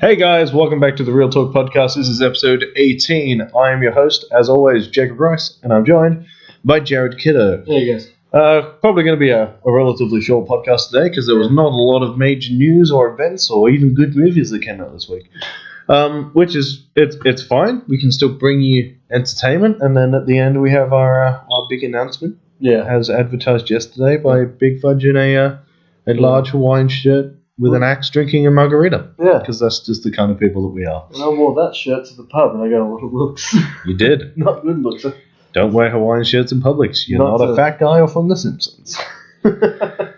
Hey guys, welcome back to the Real Talk Podcast. This is episode 18. I am your host, as always, Jacob Rice, and I'm joined by Jared Kiddo. Hey guys. Probably going to be a relatively short podcast today because there was not a lot of major news or events or even good movies that came out this week. Which is, it's fine. We can still bring you entertainment, and then at the end we have our big announcement. Yeah. As advertised yesterday by Big Fudge in a large Hawaiian shirt with an axe drinking a margarita. Yeah. Because that's just the kind of people that we are. And I wore that shirt to the pub and I got a lot of looks. You did. Not good looks. Don't wear Hawaiian shirts in Publix. You're not a fat guy or from The Simpsons. A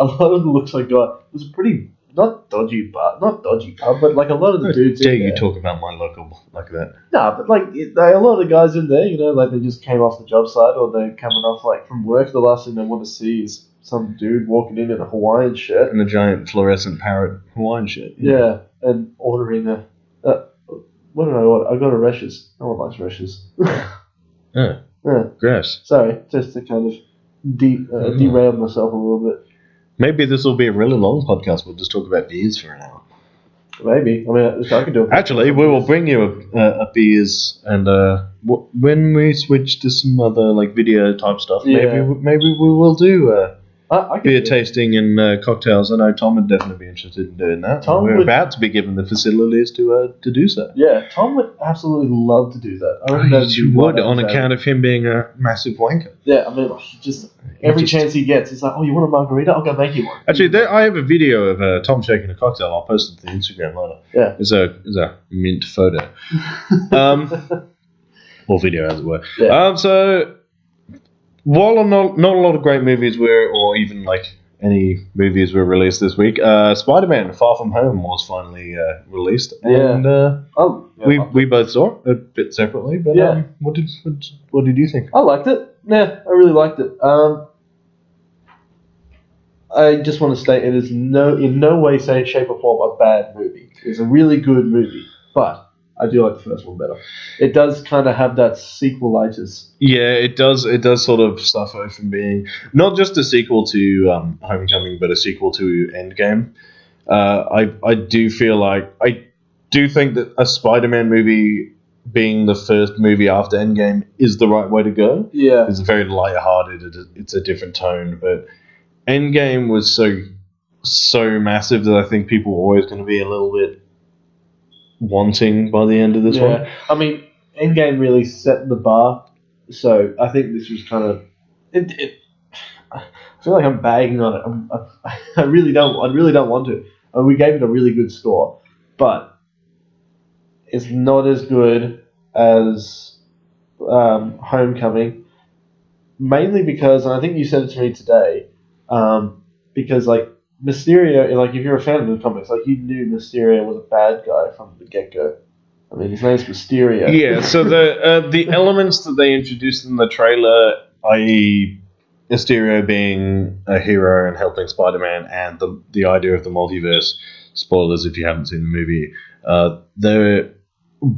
lot of the looks I got was a pretty, not dodgy pub, but like a lot of the dudes Dare in there. you talk about my local like that? Nah, but like a lot of the guys in there, like they just came off the job site or they're coming off like from work. The last thing they want to see is some dude walking in a Hawaiian shirt. And a giant fluorescent parrot Hawaiian shirt. Yeah, and ordering what did I order? I got a Reshes. No one likes Reshes. Yeah. Yeah. Gross. Sorry, just to kind of derail myself a little bit. Maybe this will be a really long podcast. We'll just talk about beers for an hour. Maybe. I mean, I could do it. Actually, we will bring you a beers, and when we switch to some other like video type stuff, Yeah. maybe we will do I could beer do it. tasting and cocktails. I know Tom would definitely be interested in doing that. Tom We're would- about to be given the facilities to do so. Yeah, Tom would absolutely love to do that. I reckon that'd You be would, one on episode. account of him being a massive wanker. Yeah, I mean, he just every just- chance he gets, he's like, "Oh, you want a margarita? I'll go make you one." Actually, I have a video of Tom shaking a cocktail. I'll post it to the Instagram later. Yeah. It's a mint photo. Or video, as it were. Yeah. So, while not a lot of great movies were, or even like any movies were released this week, Spider-Man: Far From Home was finally released, and Oh, yeah, we both saw it a bit separately. But Yeah. what did you think? I liked it. Yeah, I really liked it. I just want to state it is in no way, shape, or form a bad movie. It's a really good movie, but I do like the first one better. It does kind of have that sequelitis. Yeah, it does. It does sort of suffer from being not just a sequel to Homecoming, but a sequel to Endgame. I do feel like I do think that a Spider-Man movie being the first movie after Endgame is the right way to go. Yeah. It's very light-hearted. It's a different tone, but Endgame was so massive that I think people are always going to be a little bit wanting by the end of this one. I mean, Endgame really set the bar, so I think this was kind of. I feel like I'm bagging on it. I really don't want to. We gave it a really good score, but it's not as good as Homecoming. Mainly because, and I think you said it to me today, because like Mysterio, like if you're a fan of the comics, like you knew Mysterio was a bad guy from the get-go. I mean, his name's Mysterio. Yeah, so the elements that they introduced in the trailer, i.e. Mysterio being a hero and helping Spider-Man, and the idea of the multiverse, spoilers if you haven't seen the movie, they're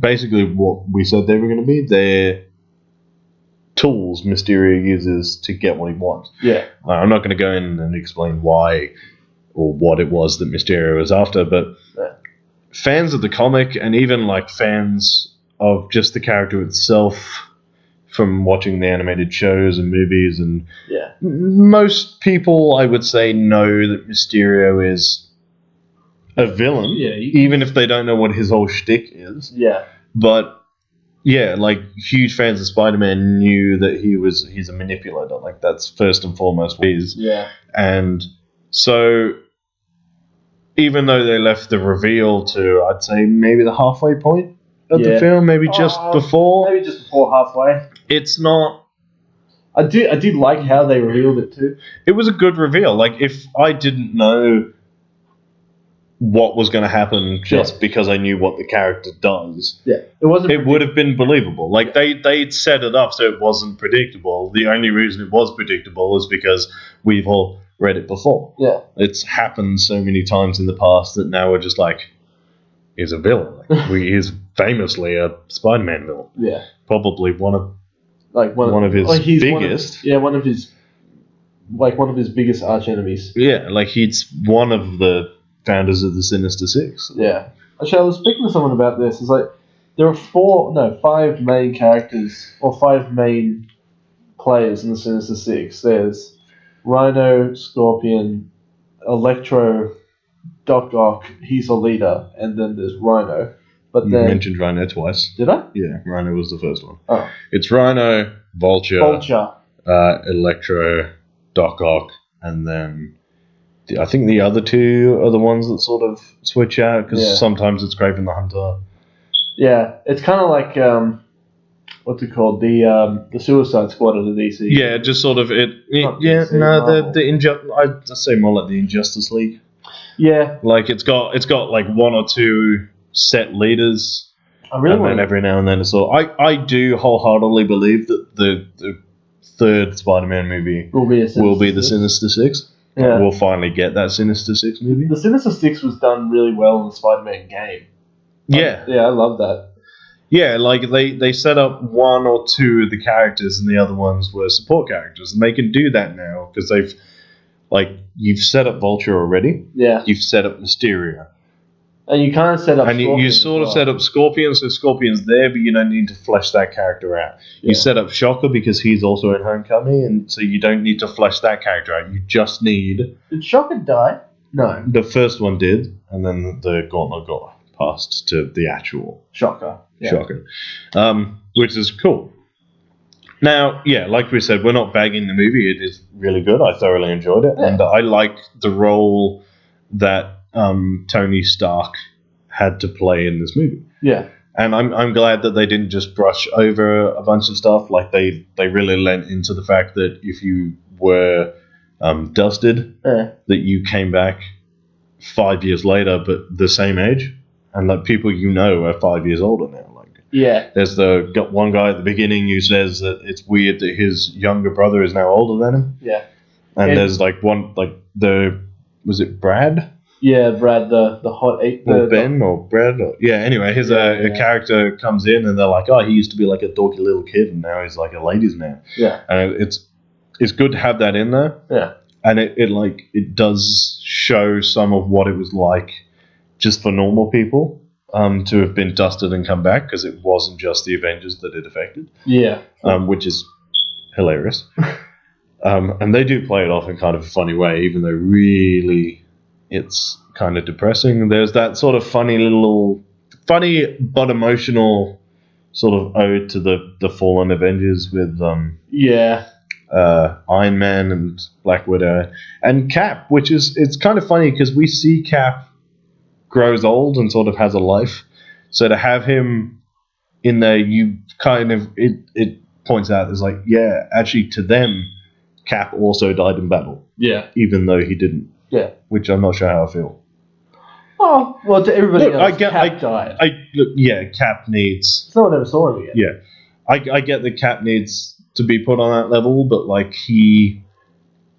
basically what we said they were going to be. They're tools Mysterio uses to get what he wants. Yeah. I'm not going to go in and explain why or what it was that Mysterio was after, but fans of the comic and even like fans of just the character itself from watching the animated shows and movies, and most people, I would say, know that Mysterio is a villain, even if they don't know what his whole shtick is. Yeah. But yeah, like huge fans of Spider-Man knew that he's a manipulator. Like that's first and foremost what he is. Yeah. And so even though they left the reveal to, I'd say, maybe the halfway point of the film, maybe just before. Maybe just before halfway. It's not... I did like how they revealed it too. It was a good reveal. Like, if I didn't know what was going to happen just because I knew what the character does, it wasn't. It would have been believable. Like, they'd set it up so it wasn't predictable. The only reason it was predictable is because we've all read it before. Yeah. It's happened so many times in the past that now we're just like, he's a villain. Like, he's famously a Spider-Man villain. Yeah. Probably one of his biggest. One of his biggest arch enemies. Yeah, like he's one of the founders of the Sinister Six. Yeah. Actually, I was speaking to someone about this. It's like there are five main characters or five main players in the Sinister Six. There's Rhino, Scorpion, Electro, Doc Ock. He's a leader, and then there's Rhino. But You then mentioned Rhino twice. did I? Yeah, Rhino was the first one. Oh, It's Rhino, Vulture, Vulture. Electro, Doc Ock, and then I think the other two are the ones that sort of switch out because Yeah. sometimes it's Kraven the Hunter. Yeah, it's kind of like what's it called? The Suicide Squad of the DC. Yeah, just sort of it. Not Yeah, DC, no, Marvel. I'd say more like the Injustice League. Yeah, Like it's got like one or two set leaders, I really and want then to. every now and then it's all. I do wholeheartedly believe that the third Spider-Man movie Will be the Sinister Six. Yeah. We'll finally get that Sinister Six movie. The Sinister Six was done really well in the Spider-Man game. Yeah, Yeah, I love that. yeah. Like they set up one or two of the characters, and the other ones were support characters, and they can do that now because you've set up Vulture already. Yeah, You've set up Mysterio. and you kind of set up. And you sort of set up Scorpion, so Scorpion's there, but you don't need to flesh that character out. Yeah. You set up Shocker because he's also in Homecoming, and so you don't need to flesh that character out. You just need Did Shocker die? No, the first one did, and then the Gauntlet got passed to the actual Shocker. Yeah. Shocker, which is cool. Now, yeah, like we said, we're not bagging the movie. It is really good. I thoroughly enjoyed it, Yeah. and I like the role that Tony Stark had to play in this movie. Yeah, And I'm glad that they didn't just brush over a bunch of stuff. Like they really lent into the fact that if you were dusted, yeah, that you came back 5 years later, but the same age, and like people are 5 years older now. Like yeah, there's got one guy at the beginning who says that it's weird that his younger brother is now older than him, yeah. and And- there's like one like was it Brad? Yeah, Brad, the hot eight. Or Ben or Brad or anyway his a character comes in and they're like, oh, he used to be like a dorky little kid and now he's like a ladies man, Yeah, and it's good to have that in there, yeah, and it does show some of what it was like just for normal people to have been dusted and come back, because it wasn't just the Avengers that it affected, yeah. which is hilarious. And they do play it off in kind of a funny way, even though really it's kind of depressing. There's that sort of funny but emotional sort of ode to the fallen Avengers with Yeah, Iron Man and Black Widow and Cap, which is, it's kind of funny because we see Cap grows old and sort of has a life. So to have him in there, you kind of it points out there's like, yeah, actually to them, Cap also died in battle, yeah, even though he didn't. yeah. Which I'm not sure how I feel. Oh, well, to everybody Look, else, Cap died. Cap needs. No one ever saw him again. Yeah, I get that Cap needs to be put on that level, but like he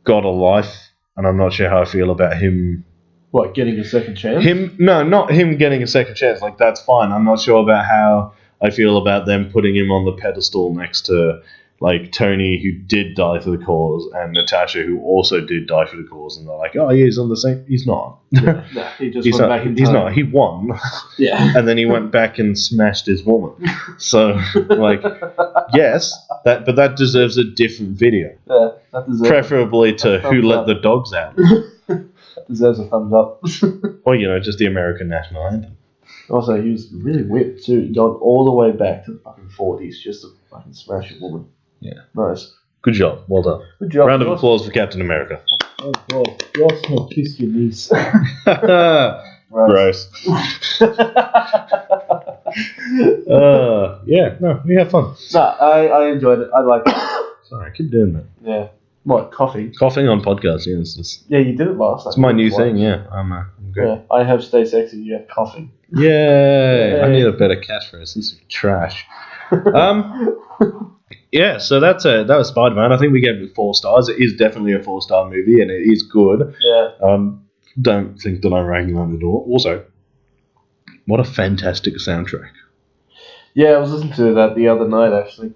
got a life, and I'm not sure how I feel about him. What, getting a second chance? No, not him getting a second chance. Like that's fine. I'm not sure about how I feel about them putting him on the pedestal next to like Tony, who did die for the cause, and Natasha, who also did die for the cause, and they're like, oh yeah, he's on the same. He's not. No, he just He's went not. back in He's time. not. He won. Yeah. And then he went back and smashed his woman. So, like, yes, but that deserves a different video, Yeah, that deserves, preferably to a Who thumbs Let up. the Dogs Out, that deserves a thumbs up. or just the American national anthem. Also, he was really whipped too. He got all the way back to the fucking 40s just to fucking smash a woman. Yeah. Nice. Good job, well done. Good job. Round of applause for Captain America. Oh, God. You also kiss your niece. Gross. Yeah, no, we have fun. No, I enjoyed it. I liked it. Sorry, I keep doing that. Yeah. What, coffee? Coughing on podcasts, yeah, Yeah, you did it last time. it's my new thing, yeah. I'm good. Yeah, I have Stay Sexy, you have coffee. Yay! I Yay. need a better catchphrase. This is trash. Yeah, so that was Spider-Man. I think we gave it 4 stars. It is definitely a 4-star movie, and it is good. Yeah. Don't think that I'm ragging on the door. Also, what a fantastic soundtrack. Yeah, I was listening to that the other night, actually.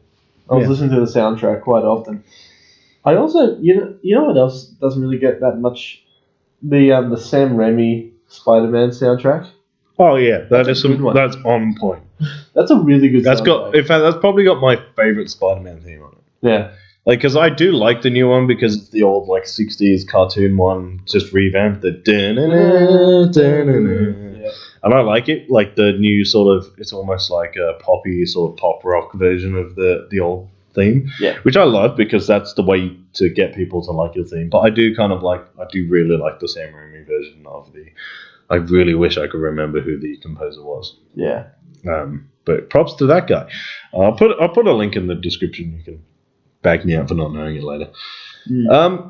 I was Yeah. listening to the soundtrack quite often. I also, you know what else doesn't really get that much? The Sam Raimi Spider-Man soundtrack. Oh yeah, That's a good one. that's on point. That's a really good. That's soundtrack. in fact, that's probably got my favorite Spider-Man theme on it. Yeah. Like, because I do like the new one because it's the old like '60s cartoon one, just revamped the Yeah. and I like it. Like the new sort of, it's almost like a poppy sort of pop rock version of the old theme. Yeah. Which I love because that's the way to get people to like your theme. But I do really like the Sam Raimi version of the. I really wish I could remember who the composer was. Yeah. But props to that guy. I'll put a link in the description. You can bag me out for not knowing it later.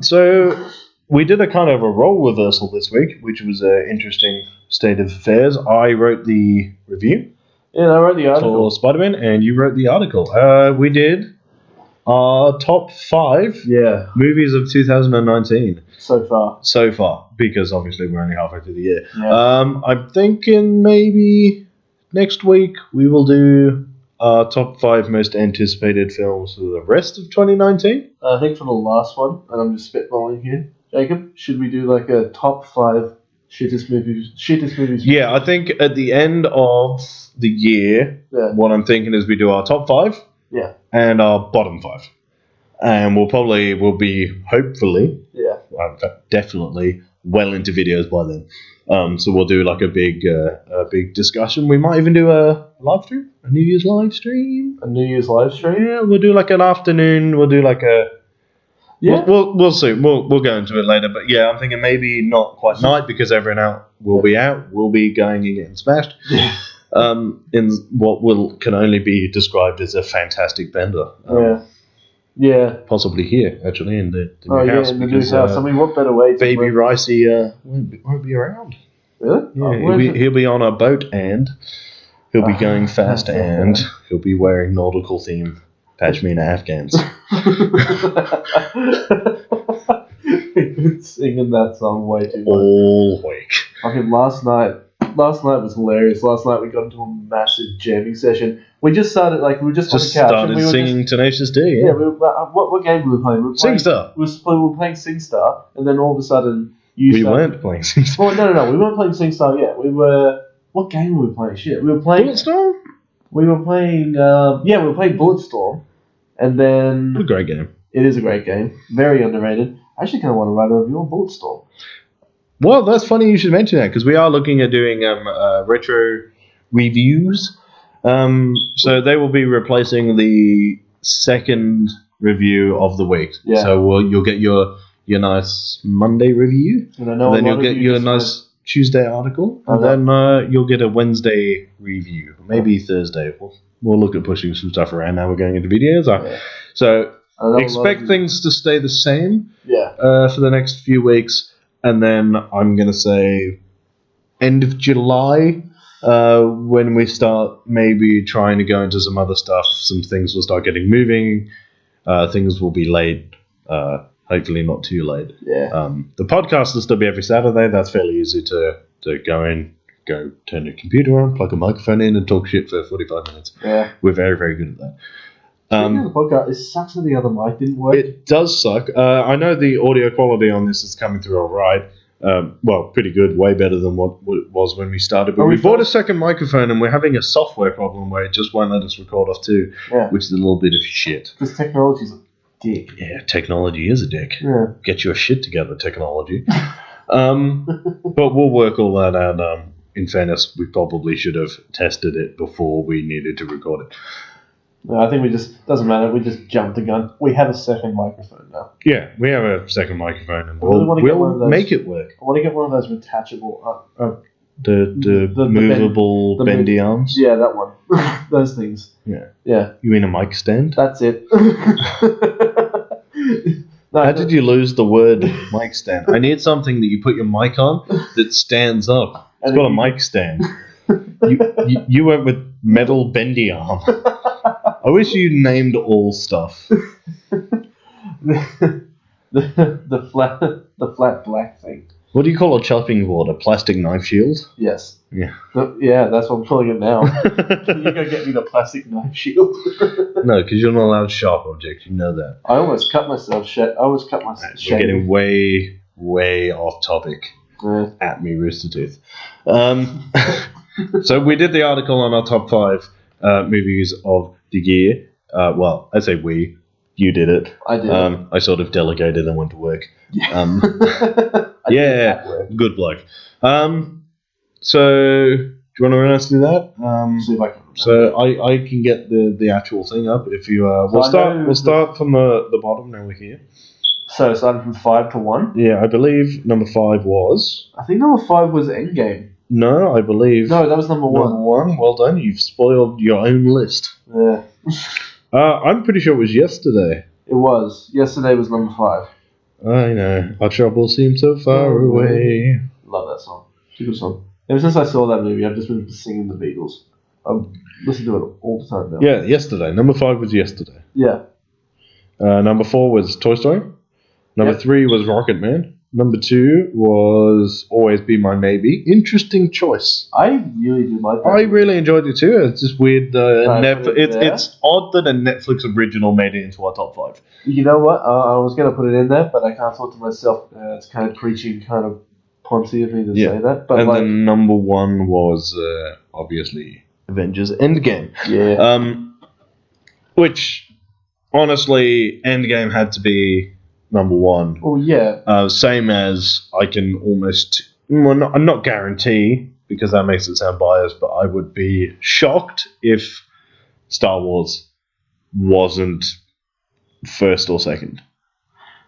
So we did a kind of a role reversal this week, which was an interesting state of affairs. I wrote the review. Yeah, I wrote the article For Spider-Man, and you wrote the article. We did our top 5 movies of 2019 so far, because obviously we're only halfway through the year. Yeah. I'm thinking maybe next week we will do our top 5 most anticipated films for the rest of 2019. I think for the last one, and I'm just spitballing here, Jacob, should we do like a top 5 shittest movies? Yeah, I think at the end of the year, what I'm thinking is we do our top 5 and our bottom 5. And we'll be hopefully, definitely well into videos by then. So we'll do like a big discussion. We might even do a live stream, a New Year's live stream. A New Year's live stream? Yeah, we'll do like an afternoon. We'll do like a. Yeah. We'll see. We'll go into it later. But yeah, I'm thinking maybe not quite night because everyone out will be out. We'll be going and getting smashed. In what can only be described as a fantastic bender. Yeah. Possibly here, actually, in the new house. In the new house. I mean, what better way to Baby Ricey won't be around. Really? Yeah, he'll be on a boat and he'll be going fast and he'll be wearing nautical theme pashmina Afghans. You've been singing that song way too much. All week. Fucking last night was hilarious. Last night we got into a massive jamming session. We just started, we were just on the couch. Started singing Tenacious D. Yeah, what game were we playing? SingStar. We were playing SingStar, and then all of a sudden we weren't playing SingStar. Oh, no, we weren't playing SingStar yet. We were. What game were we playing? Shit, we were playing. Bulletstorm? We were playing. We were playing Bulletstorm, and then. What a great game. It is a great game. Very underrated. I actually kind of want to write a review on Bulletstorm. Well, that's funny you should mention that because we are looking at doing retro reviews. So they will be replacing the second review of the week. Yeah. So you'll get your nice Monday review, and then you'll get your nice Tuesday article, and then you'll get a Wednesday review, maybe Thursday. We'll look at pushing some stuff around now. We're going into videos. So expect things to stay the same. For the next few weeks. And then I'm going to say end of July, when we start maybe trying to go into some other stuff, some things will start getting moving. Things will be late, hopefully not too late. Yeah. The podcast will still be every Saturday. That's fairly easy to go in, turn your computer on, plug a microphone in, and talk shit for 45 minutes. Yeah. We're very, very good at that. The podcast, it sucks that the other mic didn't work. It does suck. I know the audio quality on this is coming through all right. Well, pretty good, way better than what it was when we started. But we bought a second microphone, and we're having a software problem where it just won't let us record off two, which is a little bit of shit. Because technology's a dick. Yeah, technology is a dick. Yeah. Get your shit together, technology. But we'll work all that out. In fairness, we probably should have tested it before we needed to record it. No, I think doesn't matter, we just jumped the gun. We have a second microphone now. Yeah, we have a second microphone, and we'll make it work. I want to get one of those detachable... the movable bendy arms? Yeah, that one. Those things. Yeah. Yeah. You mean a mic stand? That's it. How did you lose the word mic stand? I need something that you put your mic on that stands up. It's got a mic stand. You went with metal bendy arm. I wish you named all stuff. the flat black thing. What do you call a chopping board? A plastic knife shield? Yes. Yeah. Yeah, that's what I'm calling it now. Can you go get me the plastic knife shield? No, because you're not allowed sharp objects. You know that. I almost cut myself. We're getting way, way off topic. At me, Rooster Tooth. So we did the article on our top 5 movies of the year. Well, I say we. You did it. I did. I sort of delegated and went to work. I did Yeah, at work. good bloke. So do you want to run us through that? See if I can remember. So I can get the actual thing up if you. So We'll start from the bottom. Now we're here. So starting from 5 to 1. Yeah, I believe number 5 was. I think number 5 was Endgame. No, I believe. No, that was number 1. Number 1. Well done. You've spoiled your own list. Yeah, I'm pretty sure it was yesterday. it was. Yesterday was number 5. I know. Our trouble seems so far away. Love that song. It's a good song. Ever since I saw that movie, I've just been singing the Beatles. I listen to it all the time now. Yeah, yesterday. Number 5 was yesterday. Yeah. Number 4 was Toy Story. Number Yep. 3 was Rocket Man. Number 2 was Always Be My Maybe. Interesting choice. I really do like that. I really enjoyed it too. It's just weird. It's It's odd that a Netflix original made it into our top 5. You know what? I was going to put it in there, but I can't thought to myself, it's kind of preaching, kind of poncy of me to say that. But and like, then number 1 was obviously Avengers Endgame. yeah. Which, honestly, Endgame had to be number 1. Oh, yeah. Same as I can almost, well, not guarantee, because that makes it sound biased, but I would be shocked if Star Wars wasn't first or second.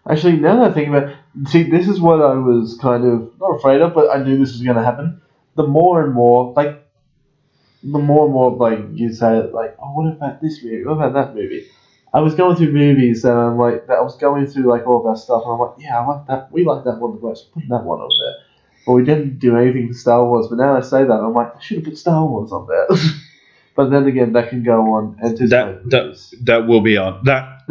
Actually, now that I think about it, see, this is what I was kind of, not afraid of, but I knew this was going to happen. The more and more, like, you say, like, oh, what about this movie? What about that movie? I was going through movies and I was going through like all of our stuff and I'm like, yeah, I like that. We like that one the most. Put that one on there. But we didn't do anything to Star Wars. But now I say that I'm like, I should have put Star Wars on there. But then again, that can go on anticipated movies. That will be our that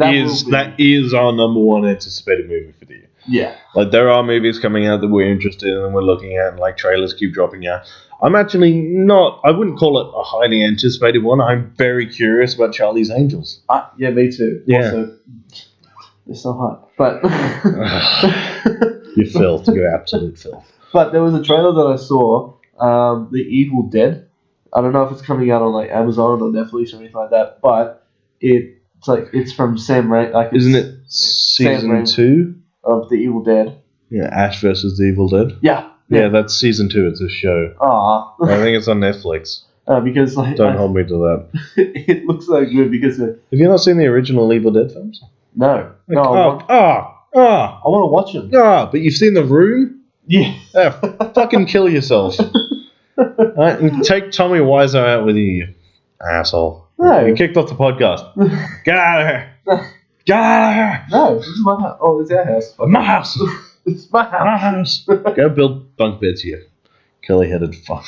is our number 1 anticipated movie for the year. Yeah. Like there are movies coming out that we're interested in and we're looking at, and like trailers keep dropping out. I'm actually not. I wouldn't call it a highly anticipated one. I'm very curious about Charlie's Angels. Yeah, me too. Yeah. Also, it's so hot. But You filth. You're absolute filth. But there was a trailer that I saw, The Evil Dead. I don't know if it's coming out on like Amazon or Netflix or anything like that, but it's from Sam Raimi. Like, Isn't it season 2 of The Evil Dead? Yeah, Ash versus the Evil Dead. Yeah. Yeah, that's season 2. It's a show. I think it's on Netflix. Because like Don't hold me to that. it looks so good because Have you not seen the original Evil Dead films? no, Like, I want to watch them. but you've seen The Room? Yeah. Fucking kill yourself. Right, and take Tommy Wiseau out with you, you asshole. No. You kicked off the podcast. Get out of here. Get out of here. No, this is my house. Oh, it's our house. My house. It's my house. My house. Go build bunk beds here. Curly-headed fuck.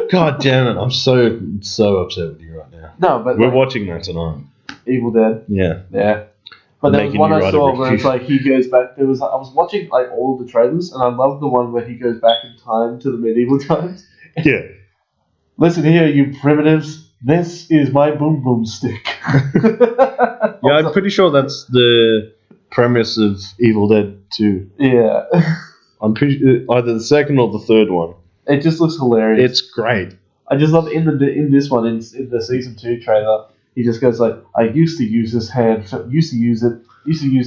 God damn it! I'm so upset with you right now. No, but We're like, watching that tonight. Evil Dead. Yeah. Yeah. But there was Making one you I write a saw where review. it's like he goes back. I was watching like all the trailers, and I love the one where he goes back in time to the medieval times. Yeah. Listen here, you primitives. This is my boom boom stick. Yeah, I'm pretty sure that's the premise of Evil Dead 2. Yeah. I'm pretty either the second or the third one. It just looks hilarious. It's great. I just love in this one in the season 2 trailer. He just goes like, I used to use this hand, used to use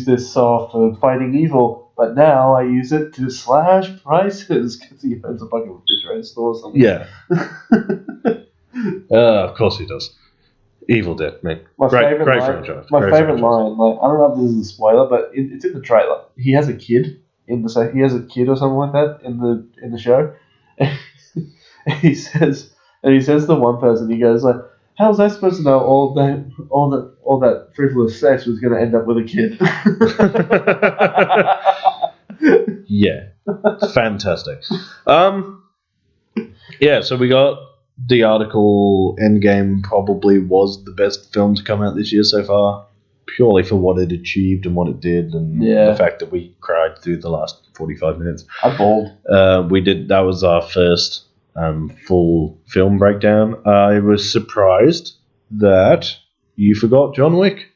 this saw for fighting evil, but now I use it to slash prices because he owns a fucking refrigerator store or something. Yeah. Of course he does. Evil Dead, mate. Great franchise. My Great favorite franchise. line, like I don't know if this is a spoiler, but it's in the trailer. He has a kid or something like that in the show. And he says to one person, he goes like, how was I supposed to know all that frivolous sex was going to end up with a kid? Yeah, it's fantastic. Yeah, so we got the article. Endgame probably was the best film to come out this year so far, purely for what it achieved and what it did, and Yeah. the fact that we cried through the last 45 minutes. I bawled. That was our first full film breakdown. I was surprised that you forgot John Wick.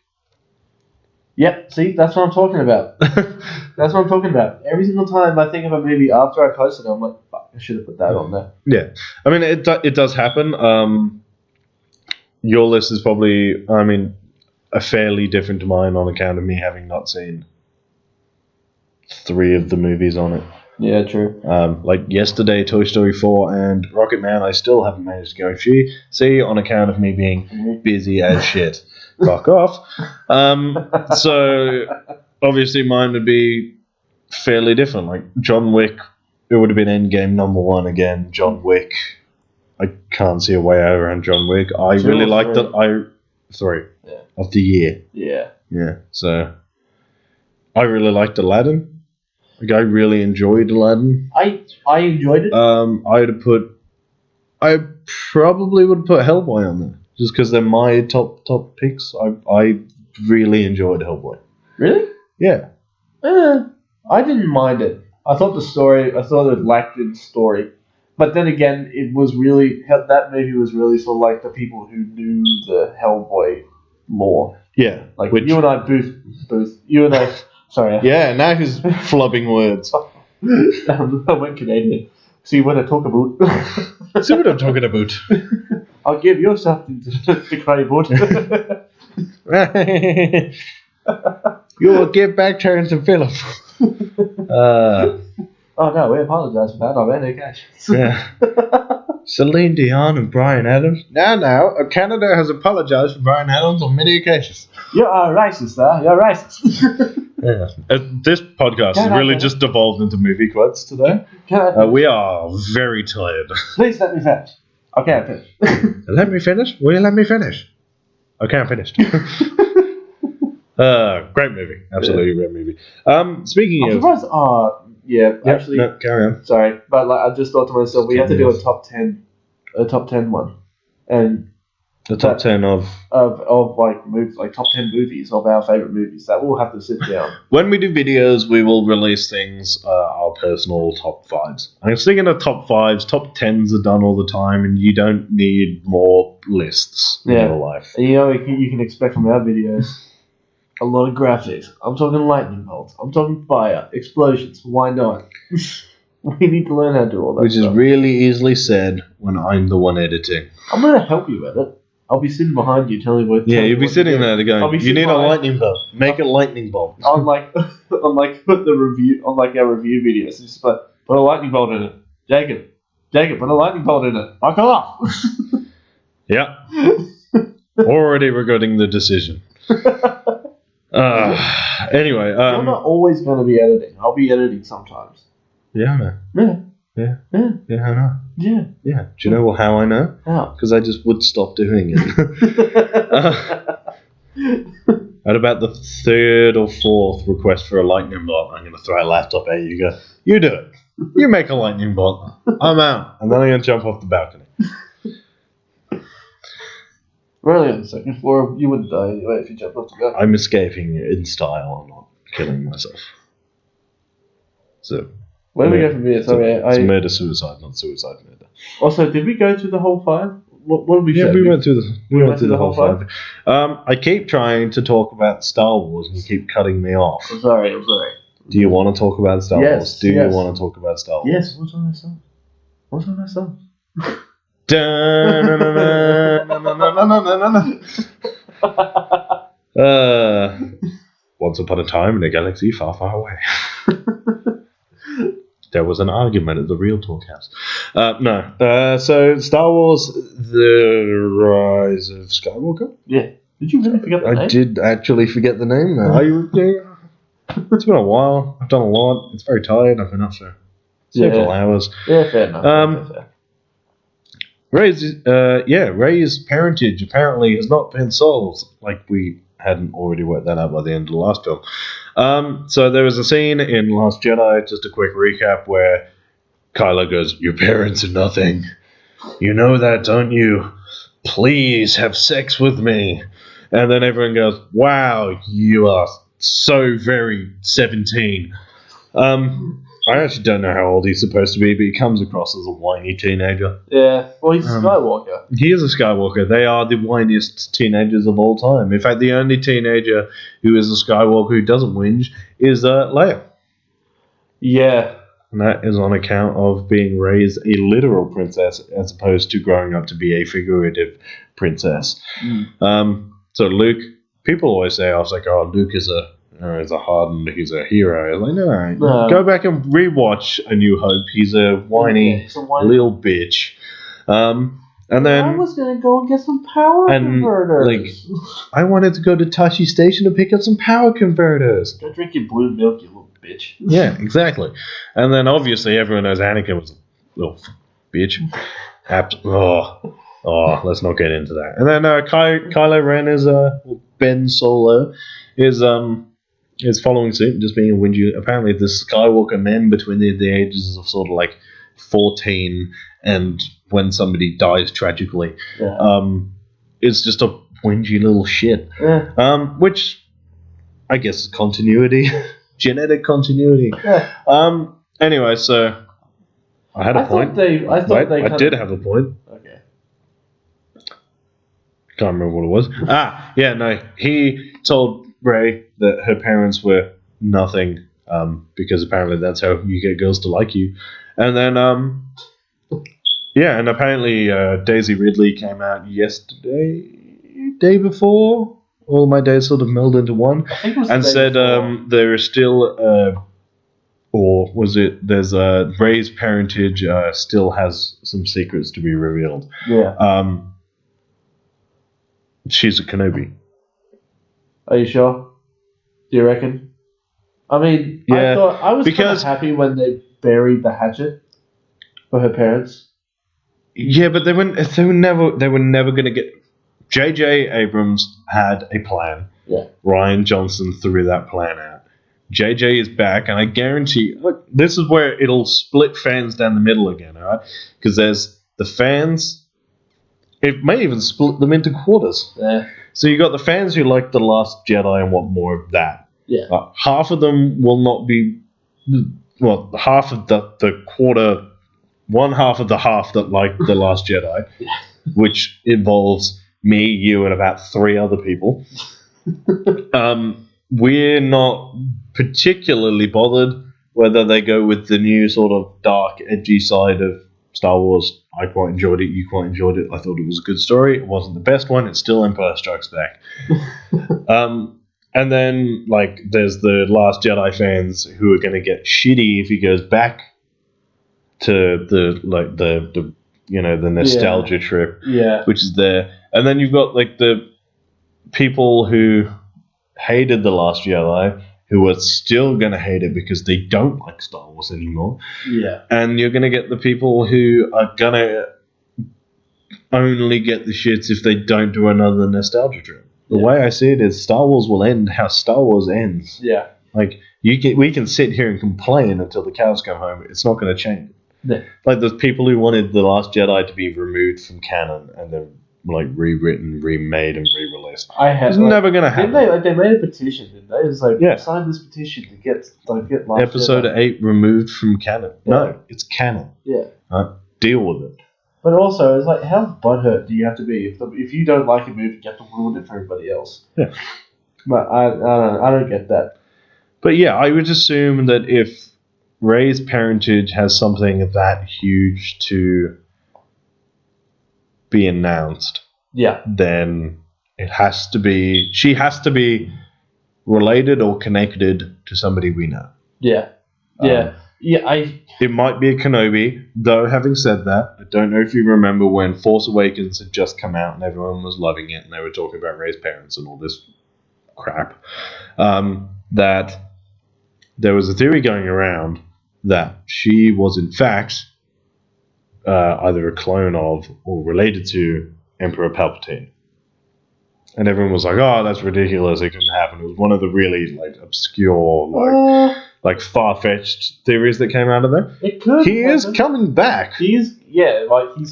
Yep, see, that's what I'm talking about. That's what I'm talking about. Every single time I think of a movie after I posted it, I'm like, fuck, I should have put that on there. Yeah, I mean, it does happen. Your list is probably, I mean, a fairly different to mine on account of me having not seen 3 of the movies on it. Yeah, true. Like yesterday, Toy Story 4 and Rocket Man, I still haven't managed to go see on account of me being busy as shit. Fuck off. So obviously mine would be fairly different. Like John Wick, it would have been Endgame #1 again. John Wick, I can't see a way around John Wick. I 2 really or liked 3? 3 Yeah. of the year. Yeah. Yeah, so I really liked Aladdin. Like I really enjoyed Aladdin. I enjoyed it. I probably would have put Hellboy on there just because they're my top picks. I really enjoyed Hellboy. Really? Yeah. I didn't mind it. I thought it lacked in story. But then again, it was really, that movie was really sort of like the people who knew the Hellboy lore. Yeah. Like you and I, you and I, sorry. Yeah, now he's flubbing words. I went Canadian. See what I talk about. See what I'm talking about. I'll give you something to cry about. You will give back Terrence and Philip. Oh no, we apologise for that. I've had occasions. Yeah. Celine Dion and Bryan Adams. Now, Canada has apologised for Bryan Adams on many occasions. You are racist, sir. You're racist. Yeah. This podcast has really just devolved into movie quotes today. We are very tired. Please let me finish. I can't finish. Let me finish? Will you let me finish? Okay, I'm finished. Great movie. Absolutely great movie. Speaking I'm of... surprised. Actually, no, carry on. sorry, but like I just thought to myself, we have to do a top 10 one, and The top 10 of... like movies, like top 10 movies of our favorite movies. That we'll have to sit down. When we do videos, we will release things, our personal top 5s. I'm thinking of top 5s, top 10s are done all the time, and you don't need more lists in your life. And, you can expect from our videos a lot of graphics. I'm talking lightning bolts. I'm talking fire, explosions. Why not? We need to learn how to do all that Which stuff. is really easily said when I'm the one editing. I'm going to help you edit. I'll be sitting behind you telling you what. Yeah, you'll be sitting there to go, you need a lightning bolt. Make a lightning bolt. On like the review, on like our review videos, it's just like, put a lightning bolt in it. Jacob, put a lightning bolt in it. Fuck off. Yeah. Already regretting the decision. Anyway. You're not always going to be editing. I'll be editing sometimes. Yeah, I know. Yeah. Yeah, I know. Yeah. Yeah. Do you know how I know? How? Because I just would stop doing it. At about the 3rd or 4th request for a lightning bolt, I'm going to throw a laptop at you. Go, you do it. You make a lightning bolt. I'm out. And then I'm going to jump off the balcony. Really, on the second floor, you wouldn't die anyway if you jumped off the balcony. I'm escaping in style. I'm not killing myself. So, where do we go from here? Sorry, it's murder-suicide, not suicide-murder. Also, did we go through the whole 5? What did we say? Yeah, we went through the whole 5. I keep trying to talk about Star Wars, and you keep cutting me off. I'm sorry. Do you want to talk about Star Wars? Do yes. you want to talk about Star Wars? Yes, what's on that song? Once upon a time in a galaxy far, far away. There was an argument at the Real Talk House. So Star Wars: The Rise of Skywalker. Yeah. Did you really forget the name? I did actually forget the name. It's been a while. I've done a lot. It's very tired. I've been up for several hours. Yeah, fair enough. Rey's parentage apparently has not been solved. Like we hadn't already worked that out by the end of the last film. So there was a scene in Last Jedi, just a quick recap, where Kylo goes, "Your parents are nothing. You know that, don't you? Please have sex with me." And then everyone goes, "Wow, you are so very 17." I actually don't know how old he's supposed to be, but he comes across as a whiny teenager. Yeah. Well, he's a Um, Skywalker. He is a Skywalker. They are the whiniest teenagers of all time. In fact, the only teenager who is a Skywalker who doesn't whinge is Leia. Yeah. And that is on account of being raised a literal princess as opposed to growing up to be a figurative princess. So Luke, people always say, I was like, oh, Luke is a hardened, he's a hero. I was like, no. Go back and rewatch A New Hope. He's a whiny little bitch. And then I was gonna go and get some power converters. I wanted to go to Tashi Station to pick up some power converters. Go drink your blue milk, you little bitch. Yeah, exactly. And then obviously everyone knows Anakin was a little bitch. Let's not get into that. And then Kylo Ren is Ben Solo is following suit, just being a whingy. Apparently, the Skywalker men between the ages of sort of like 14 and when somebody dies tragically, is just a whingy little shit. Yeah. Which I guess is continuity, genetic continuity. Yeah. Anyway, so I had a point. I did have a point. Okay. Can't remember what it was. He told Rey that her parents were nothing, because apparently that's how you get girls to like you. And then, and apparently Daisy Ridley came out yesterday, day before. All my days sort of melded into one, and said there is still, or was it? There's Rey's parentage still has some secrets to be revealed. Yeah. She's a Kenobi. Are you sure? Do you reckon? I mean, Yeah, I was kind of happy when they buried the hatchet for her parents. Yeah, but they were never going to get. J.J. Abrams had a plan. Yeah. Rian Johnson threw that plan out. J.J. is back, and I guarantee. Look, this is where it'll split fans down the middle again, all right? Because there's the fans. It may even split them into quarters. Yeah. So you got the fans who like The Last Jedi and want more of that. Yeah. Half of them will not be. Well, half of the quarter. One half of the half that like The Last Jedi, which involves me, you, and about 3 other people. We're not particularly bothered whether they go with the new sort of dark, edgy side of Star Wars. I quite enjoyed it. You quite enjoyed it. I thought it was a good story. It wasn't the best one. It's still Empire Strikes Back. And then, there's the Last Jedi fans who are going to get shitty if he goes back to the nostalgia trip, which is there. And then you've got the people who hated The Last Jedi, who are still going to hate it because they don't like Star Wars anymore. Yeah. And you're going to get the people who are going to only get the shits if they don't do another nostalgia trip. The way I see it is Star Wars will end how Star Wars ends. Yeah. We can sit here and complain until the cows come home. It's not going to change. Yeah. There's people who wanted The Last Jedi to be removed from canon and then rewritten, remade, and re-released. It's never going to happen. They made a petition, didn't they? It was sign this petition to get Last Episode Jedi. 8 removed from canon. Yeah. No, it's canon. Yeah. Deal with it. But also, it's how butthurt do you have to be if you don't like a movie, you have to ruin it for everybody else. Yeah. But I don't get that. But yeah, I would assume that if Rey's parentage has something that huge to be announced, then it has to be. She has to be related or connected to somebody we know. Yeah. It might be a Kenobi, though. Having said that, I don't know if you remember when Force Awakens had just come out and everyone was loving it, and they were talking about Rey's parents and all this crap. That there was a theory going around that she was in fact either a clone of or related to Emperor Palpatine. And everyone was like, oh, that's ridiculous, it couldn't happen. It was one of the really obscure, far-fetched theories that came out of there. It could. He is coming back. He's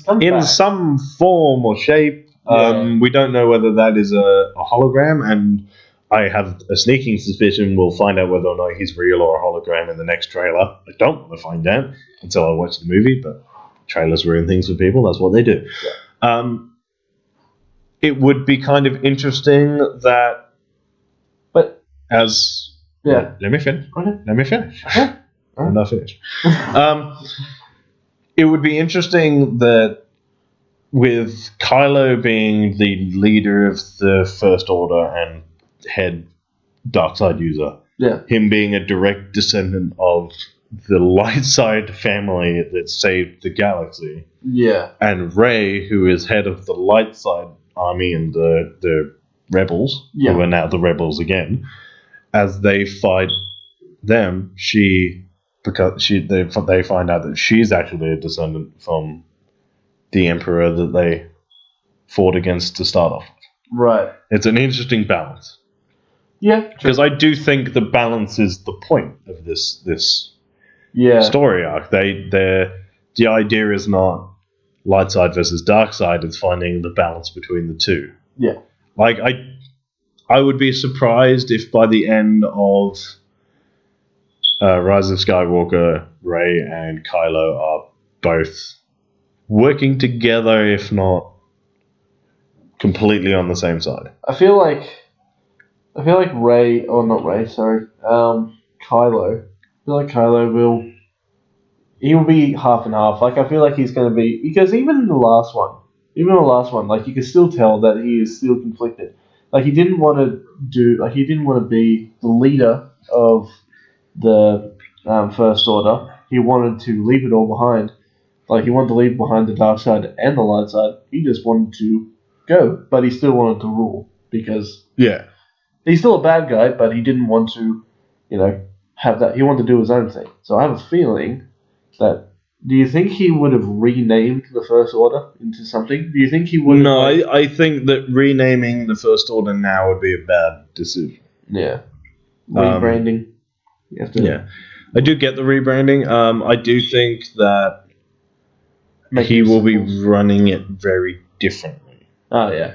coming in back. some form or shape. Yeah. We don't know whether that is a hologram, and I have a sneaking suspicion we'll find out whether or not he's real or a hologram in the next trailer. I don't want to find out until I watch the movie, but trailers ruin things for people. That's what they do. Yeah. It would be kind of interesting that, But as yeah, let me finish. Okay. Let me finish. Okay. I'm not finished. It would be interesting that with Kylo being the leader of the First Order and head Darkseid user, yeah, him being a direct descendant of the light side family that saved the galaxy, yeah, and Rey, who is head of the light side army and the rebels, Yeah. who are now the rebels again, as they fight them, they find out that she's actually a descendant from the Emperor that they fought against to start off. right. It's an interesting balance. Yeah, true. Because I do think the balance is the point of this Yeah, story arc. The idea is not light side versus dark side, it's finding the balance between the two. yeah, Like I would be surprised if by the end of Rise of Skywalker, Rey and Kylo are both working together, if not completely on the same side. I feel like Ray, or not Ray, sorry, Kylo. I feel like Kylo he'll be half and half. Like I feel like he's going to be, because even in the last one, like you can still tell that he is still conflicted. Like he didn't want to be the leader of the First Order. He wanted to leave it all behind. Like he wanted to leave behind the dark side and the light side. He just wanted to go, but he still wanted to rule because Yeah. he's still a bad guy, but he didn't want to, have that. He wanted to do his own thing. So I have a feeling that. Do you think he would have renamed the First Order into something? Do you think he would? No, I think that renaming the First Order now would be a bad decision. Yeah. Rebranding. You have to. Yeah. I do get the rebranding. I do think that he will be running it very differently. Oh, yeah.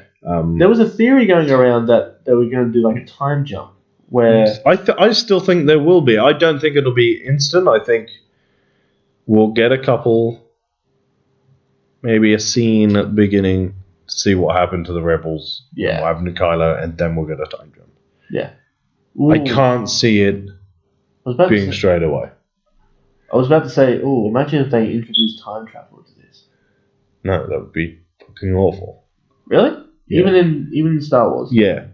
There was a theory going around that they were going to do like a time jump where. I still think there will be. I don't think it'll be instant. I think we'll get a couple, maybe a scene at the beginning to see what happened to the rebels. Yeah. What happened to Kylo, and then we'll get a time jump. Yeah. I can't see it being straight away. I was about to say, imagine if they introduced time travel to this. No, that would be fucking awful. Really? Yeah. Even in Star Wars? Yeah.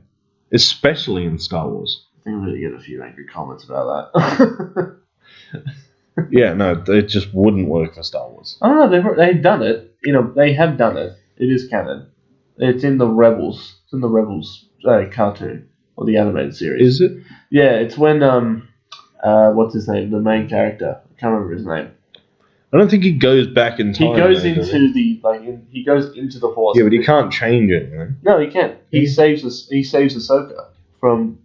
Especially in Star Wars. I think I'm going to get a few angry comments about that. Yeah, no, it just wouldn't work for Star Wars. I don't know. They've done it. They have done it. It is canon. It's in the Rebels. It's in the Rebels cartoon or the animated series. Is it? Yeah, it's when what's his name? The main character. I can't remember his name. I don't think he goes back in time. He goes into he goes into the Force. Yeah, but he can't change anything. No, he can't. He saves Ahsoka from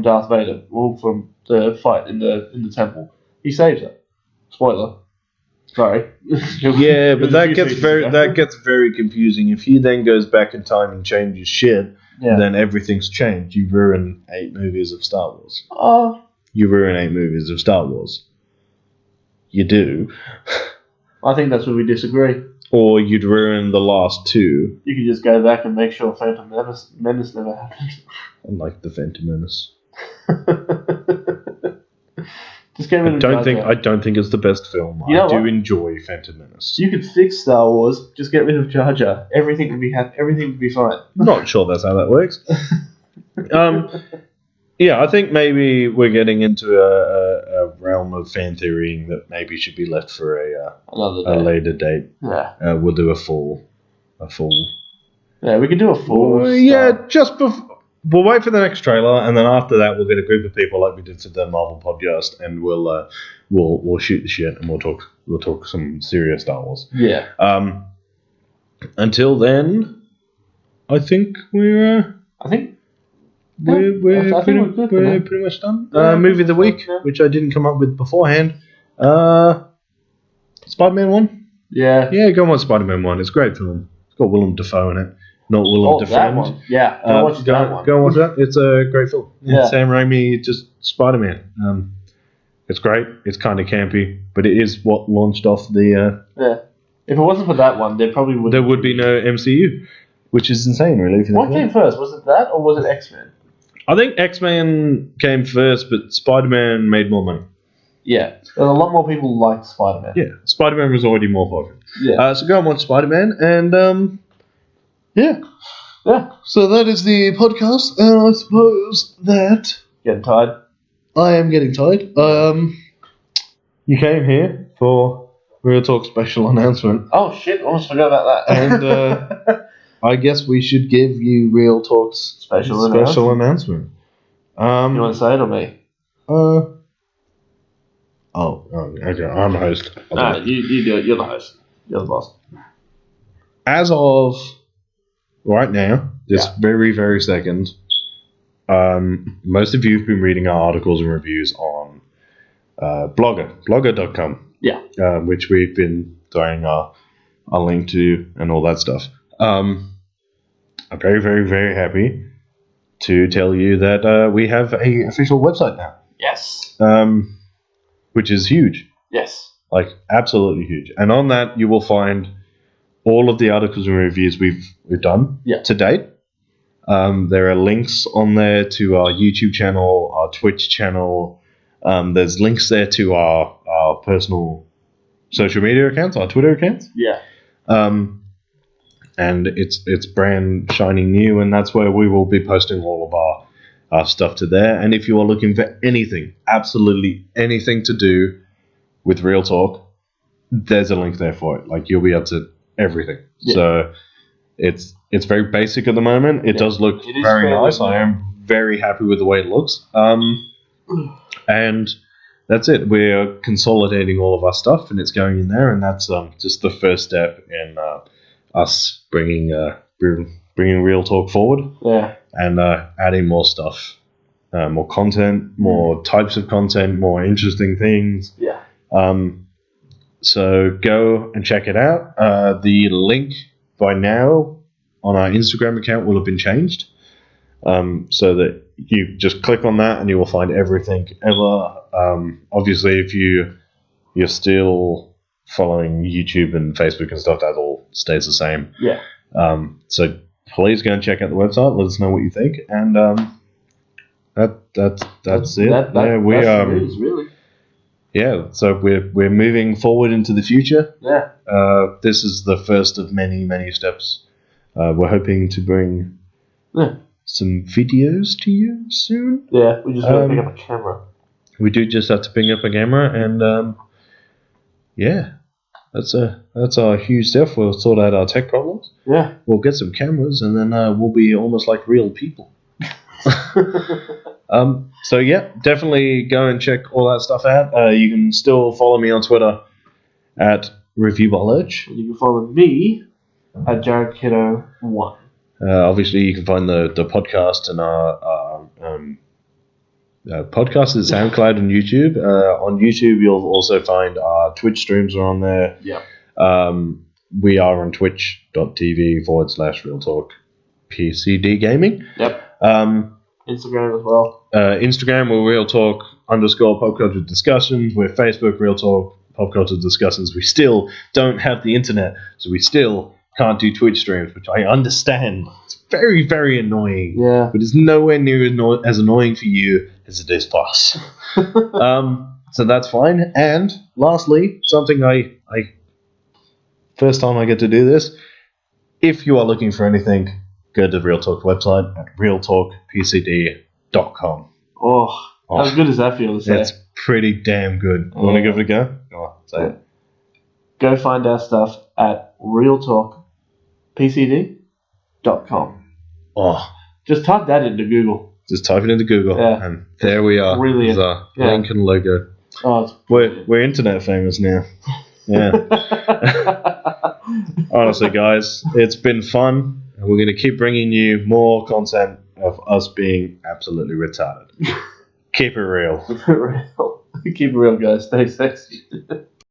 Darth Vader, or from the fight in the temple. He saves her. Spoiler. Sorry. Yeah, but that gets very confusing. If he then goes back in time and changes shit, then everything's changed. You ruin 8 movies of Star Wars. You ruin 8 movies of Star Wars. You do. I think that's where we disagree. Or you'd ruin the last 2. You could just go back and make sure Phantom Menace never happened. I like the Phantom Menace. Just get rid of Jar Jar. I don't think it's the best film. I do enjoy Phantom Menace. You could fix Star Wars. Just get rid of Jar Jar. Everything would be Everything would be fine. Not sure that's how that works. Yeah, I think maybe we're getting into a realm of fan theorying that maybe should be left for a later date. Yeah. We'll do a full. Yeah, we could do a full. Just before. We'll wait for the next trailer, and then after that, we'll get a group of people like we did for the Marvel podcast, and we'll shoot the shit, and we'll talk some serious Star Wars. Yeah. Until then, I think we're pretty much done. Movie of the week, which I didn't come up with beforehand. Spider-Man 1. Yeah. Yeah, go on Spider-Man 1. It's a great film. It's got Willem Dafoe in it. Not Will Oh, of that Defend. one. Yeah, go watch that one. Go and watch that. It's a great film. Yeah. Sam Raimi, just Spider-Man. It's great. It's kind of campy, but it is what launched off the. Yeah. If it wasn't for that one, there probably would. There would be no MCU, which is insane, really. If you What think came first? Was it that or was it X-Men? I think X-Men came first, but Spider-Man made more money. Yeah. A lot more people liked Spider-Man. Yeah, Spider-Man was already more popular. Yeah. So go and watch Spider-Man, and yeah. Yeah. So that is the podcast, and I suppose that Getting tired. I am getting tired. You came here for Real Talk special announcement, Oh shit! Almost forgot about that. and I guess we should give you Real Talk's Special announcement. You want to say it or me? Okay, I'm the host. No, you do it. You're the host. You're the boss. As of right now, this very, very second, most of you have been reading our articles and reviews on blogger.com. Yeah. Which we've been throwing our link to and all that stuff. I'm very, very, very happy to tell you that we have a official website now. Yes. Which is huge. Yes. Like, absolutely huge. And on that, you will find all of the articles and reviews we've done to date. There are links on there to our YouTube channel, our Twitch channel. There's links there to our personal social media accounts, our Twitter accounts. Yeah. And it's brand shining new, and that's where we will be posting all of our stuff to there. And if you are looking for anything, absolutely anything to do with Real Talk, there's a link there for it. Like, you'll be able to everything. Yeah. So it's very basic at the moment. It does look very nice. I am very happy with the way it looks. And that's it. We're consolidating all of our stuff, and it's going in there, and that's just the first step in us bringing Real Talk forward. Yeah. And adding more stuff, more content, more types of content, more interesting things. Yeah. So go and check it out. The link by now on our Instagram account will have been changed, so that you just click on that and you will find everything ever. Obviously, if you're still following YouTube and Facebook and stuff, that all stays the same. Yeah. So please go and check out the website. Let us know what you think, and that's it. That's the news, really. Yeah, so we're moving forward into the future. Yeah. This is the first of many steps. We're hoping to bring some videos to you soon. Yeah, we just got to pick up a camera. We do just have to pick up a camera, and yeah, that's a huge step. We'll sort out our tech problems. Yeah. We'll get some cameras, and then we'll be almost like real people. So yeah, definitely go and check all that stuff out. You can still follow me on Twitter at ReviewByLurch. You can follow me at JaredKiddo1. Obviously, you can find the podcast and our podcast is SoundCloud and YouTube. On YouTube, you'll also find our Twitch streams are on there. Yeah. We are on twitch.tv/Real Talk PCD Gaming. Yep. Instagram as well. Instagram, we're Real Talk _Pop Culture Discussions. We're Facebook, Real Talk Pop Culture Discussions. We still don't have the internet, so we still can't do Twitch streams, which I understand. It's very, very annoying. Yeah. But it's nowhere near as annoying for you as it is for us. So that's fine. And lastly, something I first time I get to do this. If you are looking for anything, go to the Real Talk website at realtalkpcd.com. Oh, how good does that feel to say? It's pretty damn good. You want to give it a go? Go on, say it. Go find our stuff at realtalkpcd.com. Oh. Just type that into Google. Just type it into Google, and there we are. Brilliant. There's our link and logo. Oh, we're internet famous now. Yeah. Honestly, guys, it's been fun. And we're going to keep bringing you more content of us being absolutely retarded. Keep it real. Keep it real. Keep it real, guys. Stay sexy.